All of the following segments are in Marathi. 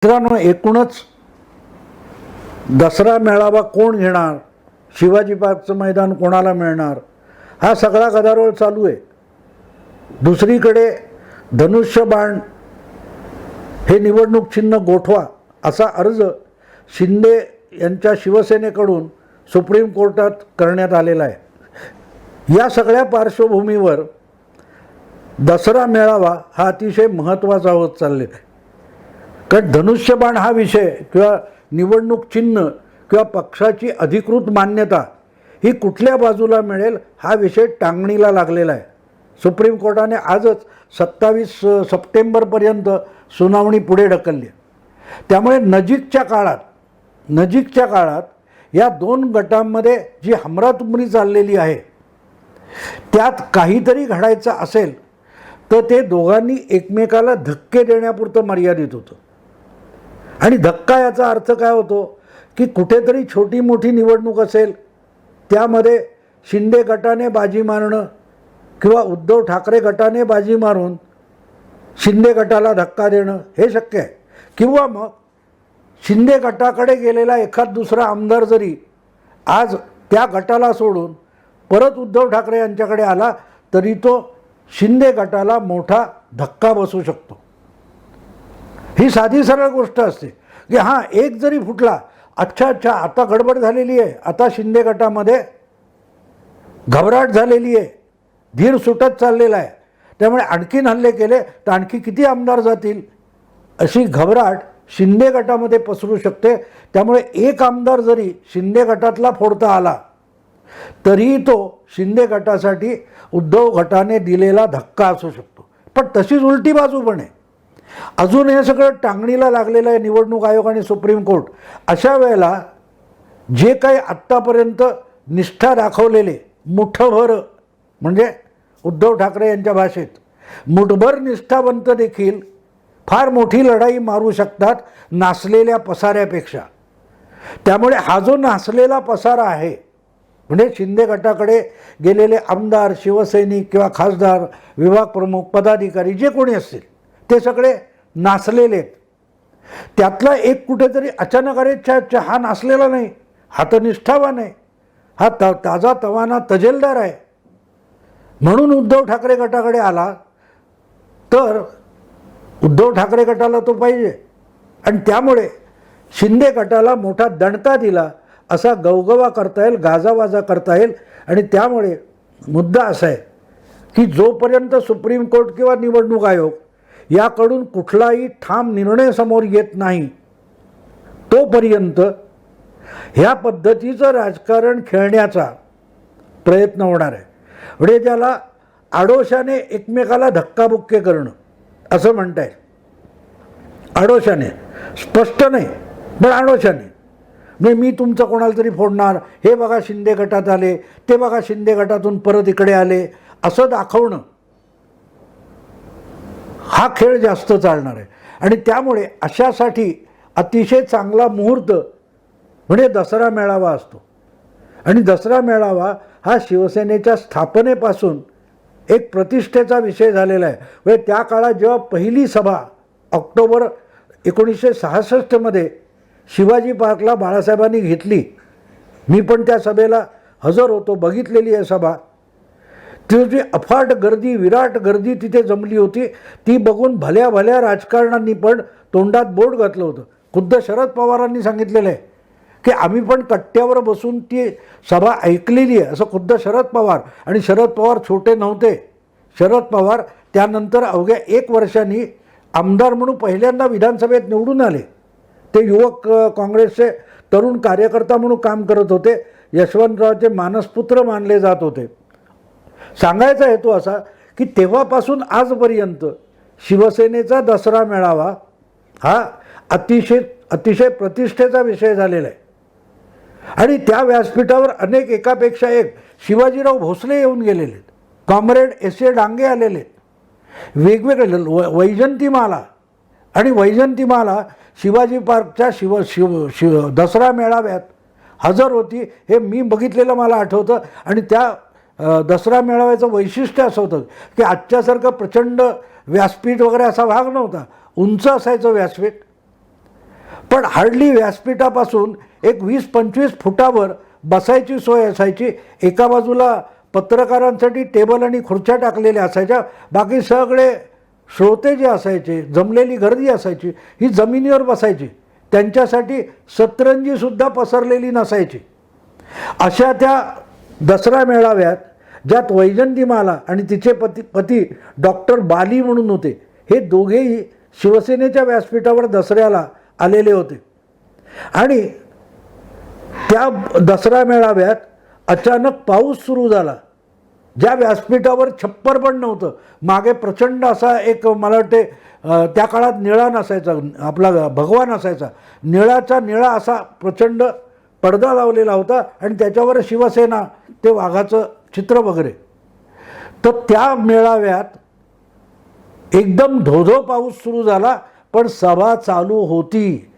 मित्रांनो, एकूणच दसरा मेळावा कोण घेणार, शिवाजी पार्कचं मैदान कोणाला मिळणार, हा सगळा गदारोळ चालू आहे. दुसरीकडे धनुष्यबाण हे निवडणूक चिन्ह गोठवा असा अर्ज शिंदे यांच्या शिवसेनेकडून सुप्रीम कोर्टात करण्यात आलेला आहे. या सगळ्या पार्श्वभूमीवर दसरा मेळावा हा अतिशय महत्त्वाचा होत चाललेला आहे. कारण धनुष्यबाण हा विषय किंवा निवडणूक चिन्ह किंवा पक्षाची अधिकृत मान्यता ही कुठल्या बाजूला मिळेल हा विषय टांगणीला लागलेला आहे. सुप्रीम कोर्टाने आजच 27 सप्टेंबरपर्यंत सुनावणी पुढे ढकलली. त्यामुळे नजीकच्या काळात या दोन गटांमध्ये जी हमरातुमरी चाललेली आहे त्यात काहीतरी घडायचं असेल तर ते दोघांनी एकमेकाला धक्के देण्यापुरतं मर्यादित होतं. आणि धक्का याचा अर्थ काय होतो की कुठेतरी छोटी मोठी निवडणूक असेल त्यामध्ये शिंदे गटाने बाजी मारणं किंवा उद्धव ठाकरे गटाने बाजी मारून शिंदे गटाला धक्का देणं हे शक्य आहे. किंवा मग शिंदे गटाकडे गेलेला एखाद दुसरा आमदार जरी आज त्या गटाला सोडून परत उद्धव ठाकरे यांच्याकडे आला तरी तो शिंदे गटाला मोठा धक्का बसू शकतो. ही साधी सरळ गोष्ट असते की हां, एक जरी फुटला, अच्छा आता गडबड झालेली आहे, आता शिंदे गटामध्ये घबराट झालेली आहे, धीर सुटत चाललेला आहे, त्यामुळे आणखीन हल्ले केले तर आणखी किती आमदार जातील, अशी घबराट शिंदे गटामध्ये पसरू शकते. त्यामुळे एक आमदार जरी शिंदे गटातला फोडता आला तरी तो शिंदे गटासाठी उद्धव गटाने दिलेला धक्का असू शकतो. पण तशीच उलटी बाजू पण आहे. अजून हे सगळं टांगणीला लागलेलं आहे निवडणूक आयोग आणि सुप्रीम कोर्ट. अशा वेळेला जे काही आत्तापर्यंत निष्ठा दाखवलेले मुठभर, म्हणजे उद्धव ठाकरे यांच्या भाषेत मुठभर निष्ठावंत देखील फार मोठी लढाई मारू शकतात नासलेल्या पसाऱ्यापेक्षा. त्यामुळे हा जो नासलेला पसारा आहे, म्हणजे शिंदे गटाकडे गेलेले आमदार, शिवसैनिक किंवा खासदार, विभाग प्रमुख, पदाधिकारी जे कोणी असतील ते सगळे नासलेले आहेत. त्यातला एक कुठेतरी अचानक अरे हा नासलेला नाही, हा तर निष्ठावान आहे, हा ताजा तवाना तजेलदार आहे म्हणून उद्धव ठाकरे गटाकडे आला तर उद्धव ठाकरे गटाला तो पाहिजे. आणि त्यामुळे शिंदे गटाला मोठा दणका दिला असा गवगवा करता येईल, गाजावाजा करता येईल. आणि त्यामुळे मुद्दा असा आहे की जोपर्यंत सुप्रीम कोर्ट किंवा निवडणूक आयोग याकडून कुठलाही ठाम निर्णय समोर येत नाही तोपर्यंत ह्या पद्धतीचं राजकारण खेळण्याचा प्रयत्न होणार आहे. म्हणजे ज्याला आडोशाने एकमेकाला धक्काबुक्की करणं असं म्हणता येईल. आडोशाने, स्पष्ट नाही पण आडोशाने. म्हणजे मी तुमचं कोणाला तरी फोडणार, हे बघा शिंदे गटात आले, ते बघा शिंदे गटातून परत इकडे आले, असं दाखवणं हा खेळ जास्त चालणार आहे. आणि त्यामुळे अशासाठी अतिशय चांगला मुहूर्त म्हणजे दसरा मेळावा असतो. आणि दसरा मेळावा हा शिवसेनेच्या स्थापनेपासून एक प्रतिष्ठेचा विषय झालेला आहे. म्हणजे त्या काळात जेव्हा पहिली सभा ऑक्टोबर 1966 शिवाजी पार्कला बाळासाहेबांनी घेतली, मी पण त्या सभेला हजर होतो, बघितलेली आहे सभा. ती जी अफाट गर्दी, विराट गर्दी तिथे जमली होती, ती बघून भल्या भल्या राजकारण्यांनी पण तोंडात बोट घातलं होतं. खुद्द शरद पवारांनी सांगितलेलं आहे की आम्ही पण कट्ट्यावर बसून ती सभा ऐकलेली आहे, असं खुद्द शरद पवार. आणि शरद पवार छोटे नव्हते. शरद पवार त्यानंतर अवघ्या 1 वर्षांनी आमदार म्हणून पहिल्यांदा विधानसभेत निवडून आले. ते युवक काँग्रेसचे तरुण कार्यकर्ता म्हणून काम करत होते. यशवंतरावचे मानसपुत्र मानले जात होते. सांगायचा हेतू असा की तेव्हापासून आजपर्यंत शिवसेनेचा दसरा मेळावा हा अतिशय प्रतिष्ठेचा विषय झालेला आहे. आणि त्या व्यासपीठावर अनेक एकापेक्षा एक शिवाजीराव भोसले येऊन गेलेले आहेत, कॉम्रेड S.A. डांगे आलेले आहेत, वेगवेगळे वैजंतीमाला. आणि वैजंतीमाला शिवाजी पार्कच्या दसरा मेळाव्यात हजर होती. हे मी बघितलेलं मला आठवतं. आणि त्या दसरा मेळाव्याचं वैशिष्ट्य असं होतं की आजच्यासारखं प्रचंड व्यासपीठ वगैरे असा भाग नव्हता, उंच असायचं व्यासपीठ. पण हार्डली व्यासपीठापासून एक 20-25 फुटावर बसायची सोय असायची. एका बाजूला पत्रकारांसाठी टेबल आणि खुर्च्या टाकलेल्या असायच्या. बाकी सगळे श्रोते जे असायचे, जमलेली गर्दी असायची, ही जमिनीवर बसायची. त्यांच्यासाठी सतरंजीसुद्धा पसरलेली नसायची. अशा त्या दसरा मेळाव्यात ज्यात वैजंतीमाला आणि तिचे पती डॉक्टर बाली म्हणून होते, हे दोघेही शिवसेनेच्या व्यासपीठावर दसऱ्याला आलेले होते. आणि त्या दसरा मेळाव्यात अचानक पाऊस सुरू झाला. ज्या व्यासपीठावर छप्पर पण नव्हतं, मागे प्रचंड असा एक, मला वाटते त्या काळात निळा नसायचा, आपला भगवा नसायचा, निळाचा निळा असा प्रचंड पडदा लावलेला होता आणि त्याच्यावर शिवसेना, ते वाघाचं चित्र वगैरे. तर त्या मेळाव्यात एकदम धोधो पाऊस सुरू झाला, पण सभा चालू होती.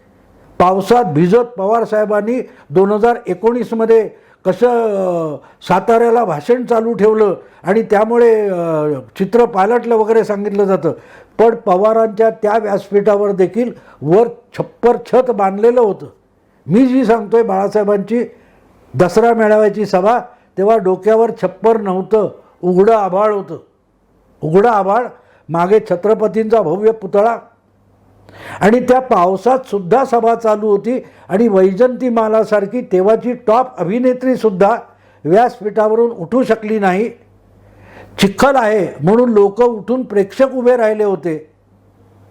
पावसात भिजत पवारसाहेबांनी 2019मध्ये कसं साताऱ्याला भाषण चालू ठेवलं आणि त्यामुळे चित्र पालटलं वगैरे सांगितलं जातं. पण पवारांच्या त्या व्यासपीठावर देखील वर छप्पर छत बांधलेलं होतं. मी जी सांगतोय बाळासाहेबांची दसरा मेळाव्याची सभा, तेव्हा डोक्यावर छप्पर नव्हतं, उघडं आभाळ होतं. उघडं आभाळ, मागे छत्रपतींचा भव्य पुतळा, आणि त्या पावसात सुद्धा सभा चालू होती. आणि वैजंतीमालासारखी तेव्हाची टॉप अभिनेत्रीसुद्धा व्यासपीठावरून उठू शकली नाही. चिखल आहे म्हणून लोक उठून प्रेक्षक उभे राहिले होते,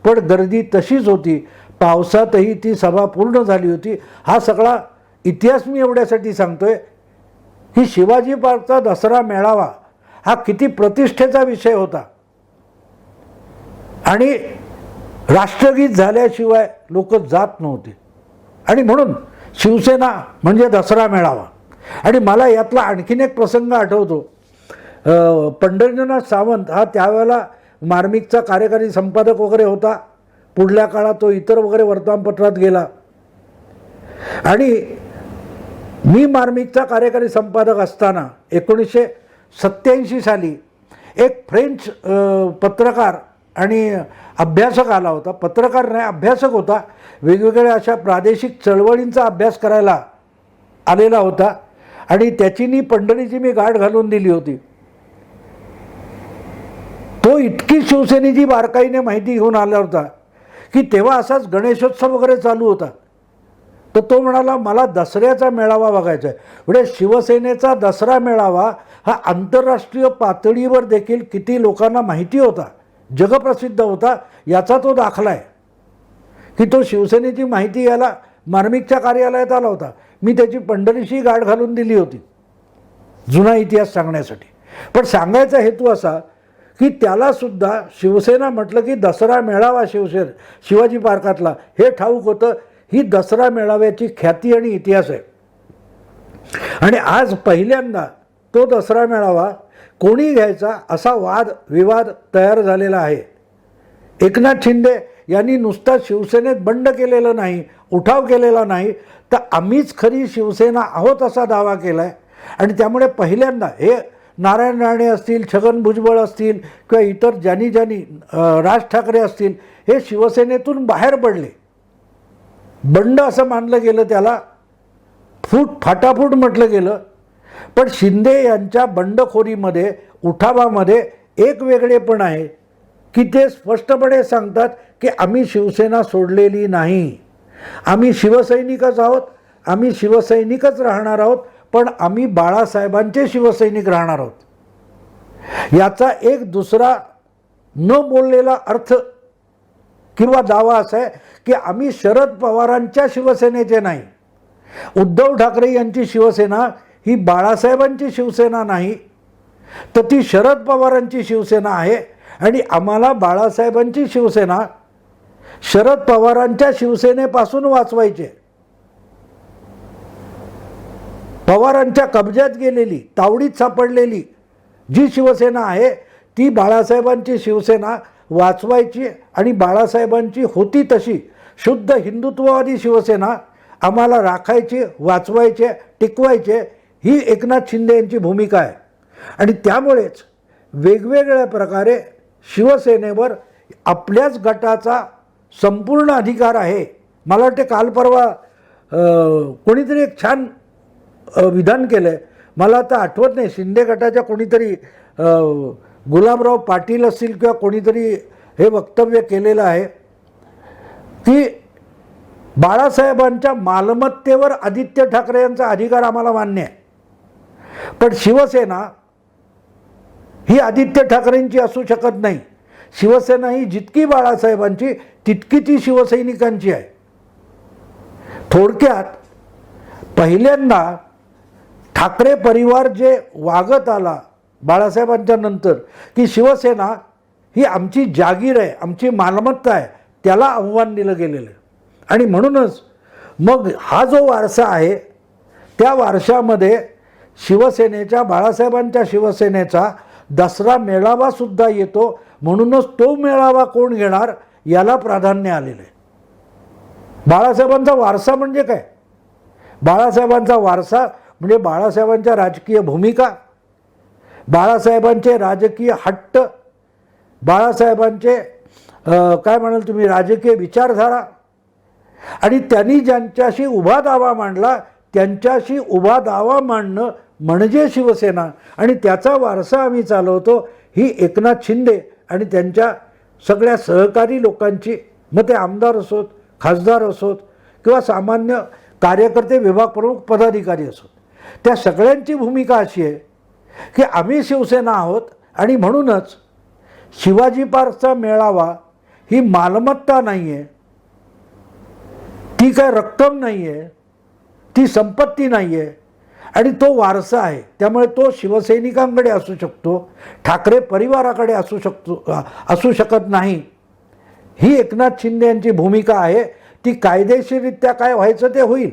पण गर्दी तशीच होती. पावसातही ती सभा पूर्ण झाली होती. हा सगळा इतिहास मी एवढ्यासाठी सांगतोय की शिवाजी पार्कचा दसरा मेळावा हा किती प्रतिष्ठेचा विषय होता. आणि राष्ट्रगीत झाल्याशिवाय लोक जात नव्हते. आणि म्हणून शिवसेना म्हणजे दसरा मेळावा. आणि मला यातला आणखीन एक प्रसंग आठवतो. पंढरीनाथ सावंत हा त्यावेळेला मार्मिकचा कार्यकारी संपादक वगैरे होता. पुढल्या काळात तो इतर वगैरे वर्तमानपत्रात गेला. आणि मी मार्मिकचा कार्यकारी संपादक असताना 1987 साली एक फ्रेंच पत्रकार आणि अभ्यासक आला होता. पत्रकार नाही, अभ्यासक होता. वेगवेगळ्या अशा प्रादेशिक चळवळींचा अभ्यास करायला आलेला होता. आणि त्याची पंढरीची मी गाठ घालून दिली होती. तो इतकी शिवसेनेची बारकाईने माहिती घेऊन आला होता की तेव्हा असाच गणेशोत्सव वगैरे चालू होता. तर तो म्हणाला, मला दसऱ्याचा मेळावा बघायचा आहे. म्हणजे शिवसेनेचा दसरा मेळावा हा आंतरराष्ट्रीय पातळीवर देखील किती लोकांना माहिती होता, जगप्रसिद्ध होता, याचा तो दाखला आहे की तो शिवसेनेची माहिती याला मार्मिकच्या कार्यालयात आला होता. मी त्याची पंढरीशी गाठ घालून दिली होती जुना इतिहास सांगण्यासाठी. पण सांगायचा हेतू असा की त्यालासुद्धा शिवसेना म्हटलं की दसरा मेळावा शिवाजी पार्कातला हे ठाऊक होतं. ही दसरा मेळाव्याची ख्याती आणि इतिहास आहे. आणि आज पहिल्यांदा तो दसरा मेळावा कोणी घ्यायचा असा विवाद तयार झालेला आहे. एकनाथ शिंदे यांनी नुसता शिवसेनेत बंड केलेलं नाही, उठाव केलेला नाही, तर आम्हीच खरी शिवसेना आहोत असा दावा केला आहे. आणि त्यामुळे पहिल्यांदा हे नारायण राणे असतील, छगन भुजबळ असतील किंवा इतर ज्यांनी राज ठाकरे असतील, हे शिवसेनेतून बाहेर पडले. बंड असं मानलं गेलं, त्याला फाटाफूट म्हटलं गेलं. पण शिंदे यांच्या बंडखोरीमध्ये, उठावामध्ये एक वेगळेपण आहे की ते स्पष्टपणे सांगतात की आम्ही शिवसेना सोडलेली नाही, आम्ही शिवसैनिकच आहोत, आम्ही शिवसैनिकच राहणार आहोत, पण आम्ही बाळासाहेबांचे शिवसैनिक राहणार आहोत. याचा एक दुसरा न बोललेला अर्थ किंवा दावा असा आहे की आम्ही शरद पवारांच्या शिवसेनेचे नाही. उद्धव ठाकरे यांची शिवसेना ही बाळासाहेबांची शिवसेना नाही, तर ती शरद पवारांची शिवसेना आहे. आणि आम्हाला बाळासाहेबांची शिवसेना शरद पवारांच्या शिवसेनेपासून वाचवायची. पवारांच्या कब्जात गेलेली, तावडीत सापडलेली जी शिवसेना आहे ती बाळासाहेबांची शिवसेना वाचवायची. आणि बाळासाहेबांची होती तशी शुद्ध हिंदुत्ववादी शिवसेना आम्हाला राखायची, वाचवायचे, टिकवायचे, ही एकनाथ शिंदे यांची भूमिका आहे. आणि त्यामुळेच वेगवेगळ्या प्रकारे शिवसेनेवर आपल्याच गटाचा संपूर्ण अधिकार आहे मला वाटते काल परवा कोणीतरी एक छान विधान केलं आहे, मला आता आठवत नाही, शिंदे गटाच्या कोणीतरी गुलाबराव पाटील असतील किंवा कोणीतरी हे वक्तव्य केलेलं आहे की बाळासाहेबांच्या मालमत्तेवर आदित्य ठाकरे यांचा अधिकार आम्हाला मान्य आहे, पण शिवसेना ही आदित्य ठाकरेंची असू शकत नाही. शिवसेना ही जितकी बाळासाहेबांची तितकी ती शिवसैनिकांची आहे. थोडक्यात पहिल्यांदा ठाकरे परिवार जे वागत आला बाळासाहेबांच्या नंतर की शिवसेना ही आमची जागीर आहे, आमची मालमत्ता आहे, त्याला आव्हान दिलं गेलेलं आहे. आणि म्हणूनच मग हा जो वारसा आहे त्या वारशामध्ये शिवसेनेच्या बाळासाहेबांच्या शिवसेनेचा दसरा मेळावासुद्धा येतो. म्हणूनच तो मेळावा कोण घेणार याला प्राधान्य आलेलं आहे. बाळासाहेबांचा वारसा म्हणजे काय? बाळासाहेबांचा वारसा म्हणजे बाळासाहेबांच्या राजकीय भूमिका, बाळासाहेबांचे राजकीय हट्ट, बाळासाहेबांचे काय म्हणाल तुम्ही राजकीय विचारधारा, आणि त्यांनी ज्यांच्याशी उभा दावा मांडला त्यांच्याशी उभा दावा मांडणं म्हणजे शिवसेना. आणि त्याचा वारसा आम्ही चालवतो ही एकनाथ शिंदे आणि त्यांच्या सगळ्या सहकारी लोकांची, मग ते आमदार असोत, खासदार असोत किंवा सामान्य कार्यकर्ते, विभाग प्रमुख, पदाधिकारी असोत, त्या सगळ्यांची भूमिका अशी आहे की आम्ही शिवसेना आहोत. आणि म्हणूनच शिवाजी पार्कचा मेळावा ही मालमत्ता नाही आहे, ती काय रक्कम नाही आहे, ती संपत्ती नाही आहे, आणि तो वारसा आहे. त्यामुळे तो शिवसैनिकांकडे असू शकतो, ठाकरे परिवाराकडे असू शकत नाही. ही एकनाथ शिंदे यांची भूमिका आहे. ती कायदेशीररित्या काय व्हायचं ते होईल,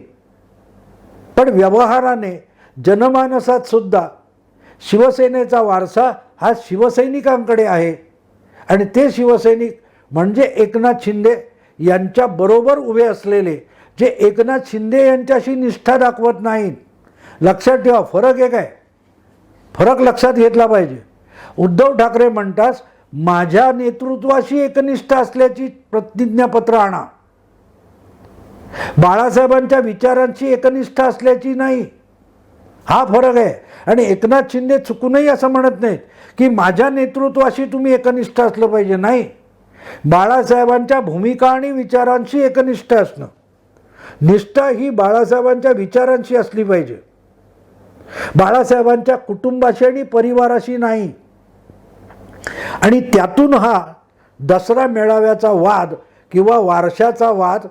पण व्यवहाराने जनमानसात सुद्धा शिवसेनेचा वारसा हा शिवसैनिकांकडे आहे. आणि ते शिवसैनिक म्हणजे एकनाथ शिंदे यांच्या बरोबर उभे असलेले, जे एकनाथ शिंदे यांच्याशी निष्ठा दाखवत नाहीत. लक्षात ठेवा, फरक एक आहे, फरक लक्षात घेतला पाहिजे. उद्धव ठाकरे म्हणतात माझ्या नेतृत्वाशी एकनिष्ठा असल्याची प्रतिज्ञापत्र आणा, बाळासाहेबांच्या विचारांची एकनिष्ठा असल्याची नाही. हा फरक आहे. आणि एकनाथ शिंदे चुकूनही असं म्हणत नाहीत की माझ्या नेतृत्वाशी तुम्ही एकनिष्ठ असलं पाहिजे. नाही, बाळासाहेबांच्या भूमिका आणि विचारांशी एकनिष्ठ असणं, निष्ठा ही बाळासाहेबांच्या विचारांशी असली पाहिजे, बाळासाहेबांच्या कुटुंबाशी आणि परिवाराशी नाही. आणि त्यातून हा दसरा मेळाव्याचा वाद किंवा वारशाचा वाद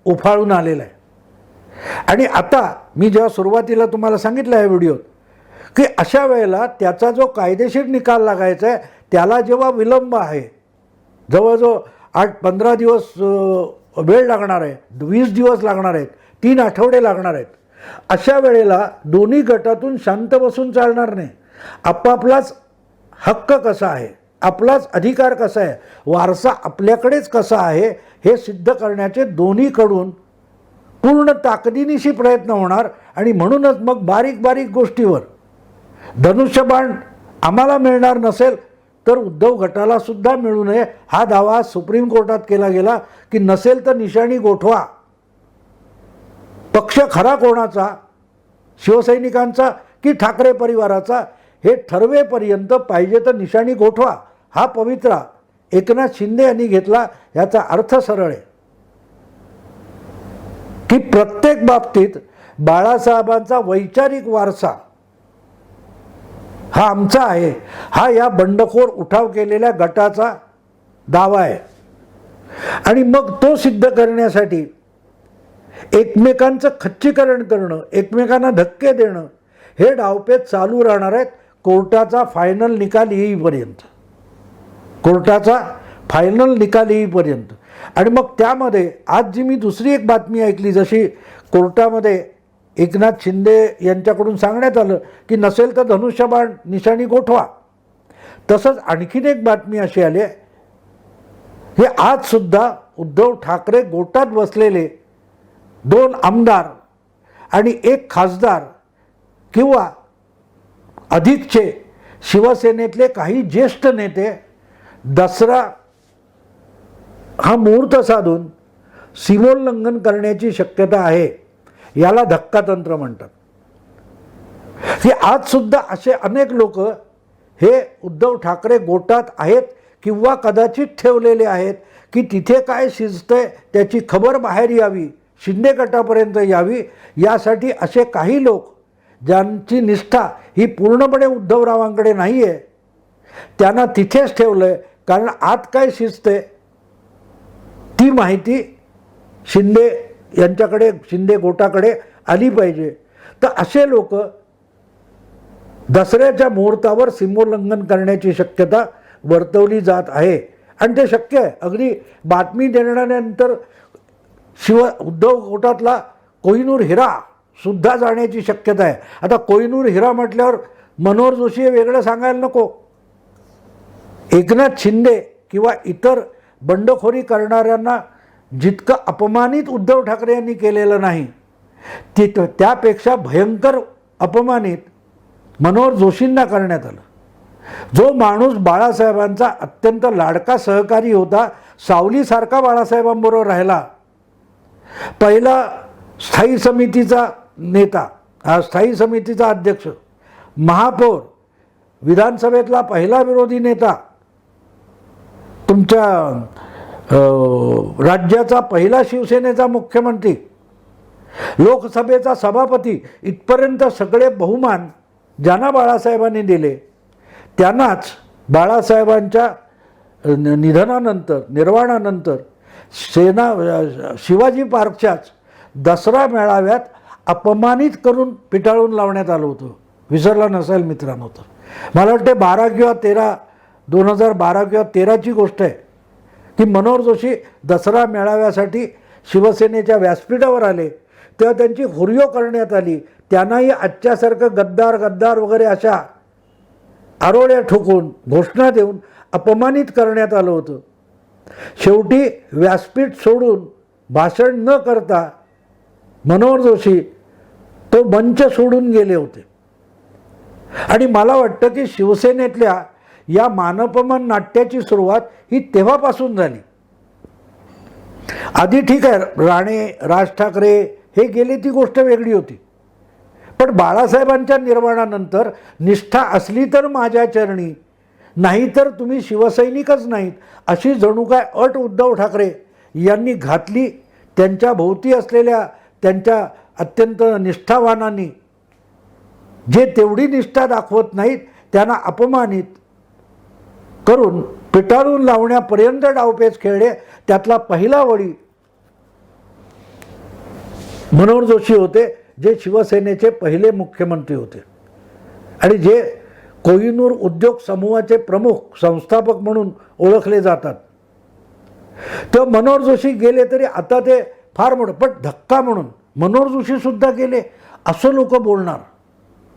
उफाळून आलेला आहे. आणि आता मी जेव्हा सुरुवातीला तुम्हाला सांगितलं आहे व्हिडिओत की अशा वेळेला त्याचा जो कायदेशीर निकाल लागायचा आहे त्याला जेव्हा विलंब आहे, जवळजवळ 8-15 दिवस वेळ लागणार आहे, 20 दिवस लागणार आहेत, 3 आठवडे लागणार आहेत. अशा वेळेला दोन्ही गटातून शांत बसून चालणार नाही. आपापलाच हक्क कसा आहे, आपलाच अधिकार कसा आहे, वारसा आपल्याकडेच कसा आहे हे सिद्ध करण्याचे दोन्हीकडून पूर्ण ताकदीनिशी प्रयत्न होणार. आणि म्हणूनच मग बारीक बारीक गोष्टीवर धनुष्यबाण आम्हाला मिळणार नसेल तर उद्धव गटाला सुद्धा मिळू नये हा दावा सुप्रीम कोर्टात केला गेला की नसेल तर निशाणी गोठवा. पक्ष खरा कोणाचा, शिवसैनिकांचा की ठाकरे परिवाराचा, हे ठरवेपर्यंत पाहिजे तर निशाणी गोठवा. हा पवित्रा एकनाथ शिंदे यांनी घेतला. याचा अर्थ सरळ आहे की प्रत्येक बाबतीत बाळासाहेबांचा वैचारिक वारसा हा आमचा आहे, हा या बंडखोर उठाव केलेल्या गटाचा दावा आहे. आणि मग तो सिद्ध करण्यासाठी एकमेकांचं खच्चीकरण करणं, एकमेकांना धक्के देणं हे डावपेच चालू राहणार आहेत कोर्टाचा फायनल निकाल येईपर्यंत, कोर्टाचा फायनल निकाल येईपर्यंत. आणि मग त्यामध्ये आज जी मी दुसरी एक बातमी ऐकली, जशी कोर्टामध्ये एकनाथ शिंदे यांच्याकडून सांगण्यात आलं की नसेल तर धनुष्यबाण निशाणी गोठवा, तसंच आणखीन एक बातमी अशी आली आहे हे आजसुद्धा उद्धव ठाकरे गोटात बसलेले 2 आमदार आणि 1 खासदार किंवा अधिकचे शिवसेनेतले काही ज्येष्ठ नेते दसरा हा मुहूर्त साधून सीमोल्लंघन करण्याची शक्यता आहे, याला धक्कातंत्र म्हणतात. की आज सुद्धा असे अनेक लोक हे उद्धव ठाकरे गोटात आहेत किंवा कदाचित ठेवलेले आहेत की तिथे काय शिजतंय त्याची खबर बाहेर यावी, शिंदे गटापर्यंत यावी, यासाठी असे काही लोक ज्यांची निष्ठा ही पूर्णपणे उद्धवरावांकडे नाही आहे त्यांना तिथेच ठेवलं आहे. कारण आत काय शिजते ती माहिती शिंदे यांच्याकडे, शिंदे गोटाकडे आली पाहिजे. तर असे लोक दसऱ्याच्या मुहूर्तावर सीमोल्लंघन करण्याची शक्यता वर्तवली जात आहे आणि ते शक्य आहे. अगदी बातमी देण्यानंतर उद्धव गोटातला कोहिनूर हिरा सुद्धा जाण्याची शक्यता आहे. आता कोहिनूर हिरा म्हटल्यावर मनोहर जोशी हे वेगळं सांगायला नको. एकनाथ शिंदे किंवा इतर बंडखोरी करणाऱ्यांना जितकं अपमानित उद्धव ठाकरे यांनी केलेलं नाही त्यापेक्षा भयंकर अपमानित मनोहर जोशींना करण्यात आलं. जो माणूस बाळासाहेबांचा अत्यंत लाडका सहकारी होता, सावलीसारखा बाळासाहेबांबरोबर राहिला, पहिला स्थायी समितीचा नेता, हा स्थायी समितीचा अध्यक्ष, महापौर, विधानसभेतला पहिला विरोधी नेता, तुमच्या राज्याचा पहिला शिवसेनेचा मुख्यमंत्री, लोकसभेचा सभापती, इथपर्यंत सगळे बहुमान ज्यांना बाळासाहेबांनी दिले त्यांनाच बाळासाहेबांच्या निधनानंतर, निर्वाणानंतर शिवाजी पार्कच्याच दसरा मेळाव्यात अपमानित करून पिटाळून लावण्यात आलं होतं. विसरला नसेल मित्रांनो तर. मला वाटते 2012 किंवा 13ची गोष्ट आहे की मनोहर जोशी दसरा मेळाव्यासाठी शिवसेनेच्या व्यासपीठावर आले तेव्हा त्यांची हुरियो करण्यात आली. त्यांनाही आजच्यासारखं गद्दार वगैरे अशा आरोळ्या ठोकून, घोषणा देऊन अपमानित करण्यात आलं होतं. शेवटी व्यासपीठ सोडून भाषण न करता मनोहर जोशी तो मंच सोडून गेले होते. आणि मला वाटतं की शिवसेनेतल्या या मानपमान नाट्याची सुरुवात ही तेव्हापासून झाली. आधी ठीक आहे, राणे, राज ठाकरे हे गेले ती गोष्ट वेगळी होती, पण बाळासाहेबांच्या निर्वाणानंतर निष्ठा असली तर माझ्या चरणी, नाहीतर तुम्ही शिवसैनिकच नाहीत, अशी जणू काय अट उद्धव ठाकरे यांनी घातली. त्यांच्या भोवती असलेल्या त्यांच्या अत्यंत निष्ठावानांनी, जे तेवढी निष्ठा दाखवत नाहीत त्यांना अपमानित करून पिटाळून लावण्यापर्यंत डावपेच खेळले. त्यातला पहिला बळी मनोहर जोशी होते, जे शिवसेनेचे पहिले मुख्यमंत्री होते आणि जे कोहिनूर उद्योग समूहाचे प्रमुख संस्थापक म्हणून ओळखले जातात. तर मनोहर जोशी गेले तरी आता ते फार मोठं, पण धक्का म्हणून मनोहर जोशी सुद्धा गेले असं लोक बोलणार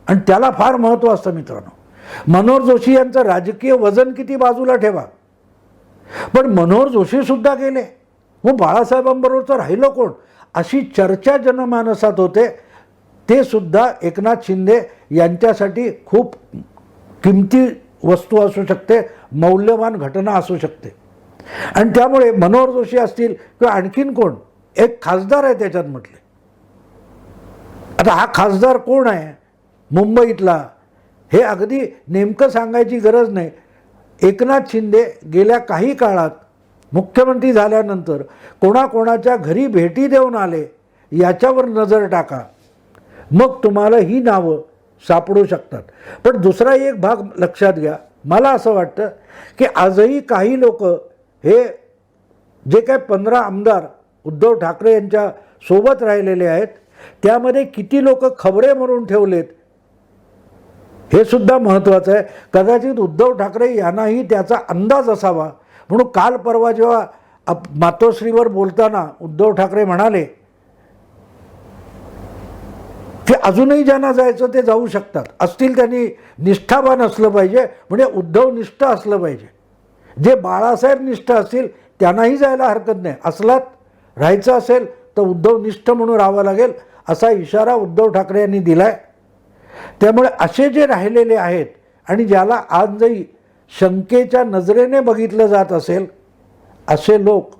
आणि त्याला फार महत्त्व असतं मित्रांनो. मनोहर जोशी यांचं राजकीय वजन किती बाजूला ठेवा, पण मनोहर जोशी सुद्धा गेले, मग बाळासाहेबांबरोबरचं राहिलं कोण, अशी चर्चा जनमानसात होते. ते सुद्धा एकनाथ शिंदे यांच्यासाठी खूप किमती वस्तू असू शकते, मौल्यवान घटना असू शकते. आणि त्यामुळे मनोहर जोशी असतील किंवा आणखीन कोण, एक खासदार आहे त्याच्यात म्हटले. आता हा खासदार कोण आहे मुंबईतला हे अगदी नेमकं सांगायची गरज नाही. एकनाथ शिंदे गेल्या काही काळात मुख्यमंत्री झाल्यानंतर कोणाकोणाच्या घरी भेटी देऊन आले याच्यावर नजर टाका, मग तुम्हाला ही नावं सापडू शकतात. पण दुसरा एक भाग लक्षात घ्या, मला असं वाटतं की आजही काही लोक हे जे काय 15 आमदार उद्धव ठाकरे यांच्या सोबत राहिलेले आहेत त्यामध्ये किती लोक खबरे म्हणून ठेवलेत हे सुद्धा महत्त्वाचं आहे. कदाचित उद्धव ठाकरे यांनाही त्याचा अंदाज असावा, म्हणून काल परवा जेव्हा मातोश्रीवर बोलताना उद्धव ठाकरे म्हणाले की अजूनही ज्यांना जायचं ते जाऊ शकतात, असतील त्यांनी निष्ठावान असलं पाहिजे, म्हणजे उद्धव निष्ठ असलं पाहिजे. जे बाळासाहेब निष्ठ असतील त्यांनाही जायला हरकत नाही, असलात राहायचं असेल तर उद्धव निष्ठ म्हणून राहावं लागेल, असा इशारा उद्धव ठाकरे यांनी दिला आहे. त्यामुळे असे जे राहिलेले आहेत आणि ज्याला आजही शंकेच्या नजरेने बघितलं जात असेल असे लोक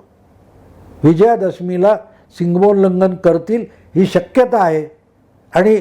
विजयादशमीला सीमोल्लंघन करतील ही शक्यता आहे आणि